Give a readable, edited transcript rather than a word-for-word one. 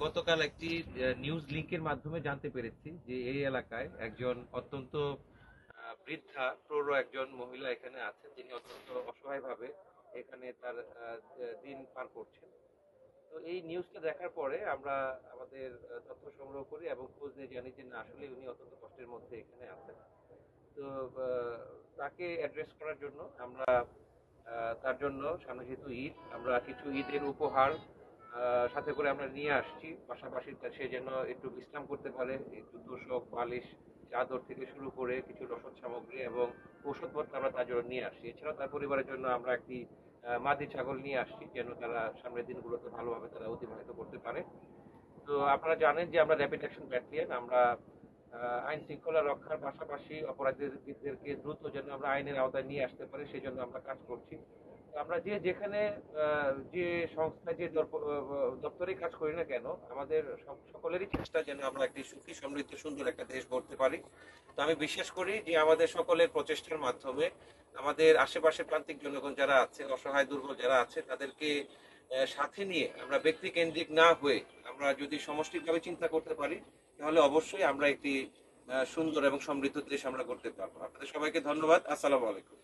গতকাল একটি নিউজ লিংকের মাধ্যমে জানতে পেরেছি যে এই এলাকায় একজন অত্যন্ত বৃদ্ধা প্রৌঢ় একজন মহিলা এখানে আছেন, যিনি অত্যন্ত অসহায়ভাবে এখানে তার দিন পার করছেন। তো এই নিউজটা দেখার পরে আমরা আমাদের তথ্য সংগ্রহ করি এবং খোঁজ নিয়ে জানি যে না, আসলে উনি অত্যন্ত কষ্টের মধ্যে এখানে আছেন। তো তাকে অ্যাড্রেস করার জন্য আমরা তার জন্য সামনে যেহেতু ঈদ, আমরা কিছু ঈদের উপহার সাথে করে আমরা নিয়ে আসছি। পাশাপাশি সে যেন একটু বিশ্রাম করতে পারে, একটু তোশক বালিশ চাদর থেকে শুরু করে কিছু রসদ সামগ্রী এবং ঔষধপত্র আমরা তার জন্য নিয়ে আসছি। এছাড়াও তার পরিবারের জন্য আমরা একটি মাদি ছাগল নিয়ে আসছি, যেন তারা সামনের দিনগুলোতে ভালোভাবে তারা অতিবাহিত করতে পারে। তো আপনারা জানেন যে আমরা র্যাপিড অ্যাকশন ব্যাটালিয়ন, আমরা আইন শৃঙ্খলা রক্ষার পাশাপাশি অপরাধীদেরকে দ্রুত যেন আমরা আইনের আওতায় নিয়ে আসতে পারি, সেজন্য আমরা কাজ করছি। তো আমরা যে যেখানে যে সংস্থায় যে দপ্তরে কাজ করি না কেন, আমাদের সকলেরই চেষ্টা যেন আমরা একটি সুখী সমৃদ্ধ সুন্দর একটা দেশ গড়তে পারি। তো আমি বিশ্বাস করি যে আমাদের সকলের প্রচেষ্টার মাধ্যমে আমাদের আশেপাশের প্রান্তিক জনগণ যারা আছে, অসহায় দুর্বল যারা আছে, তাদেরকে সাথে নিয়ে আমরা ব্যক্তি কেন্দ্রিক না হয়ে আমরা যদি সমষ্টিভাবে চিন্তা করতে পারি, তাহলে অবশ্যই আমরা একটি সুন্দর এবং সমৃদ্ধ দেশ আমরা করতে পারবো। আপনাদের সবাইকে ধন্যবাদ। আসসালামু আলাইকুম।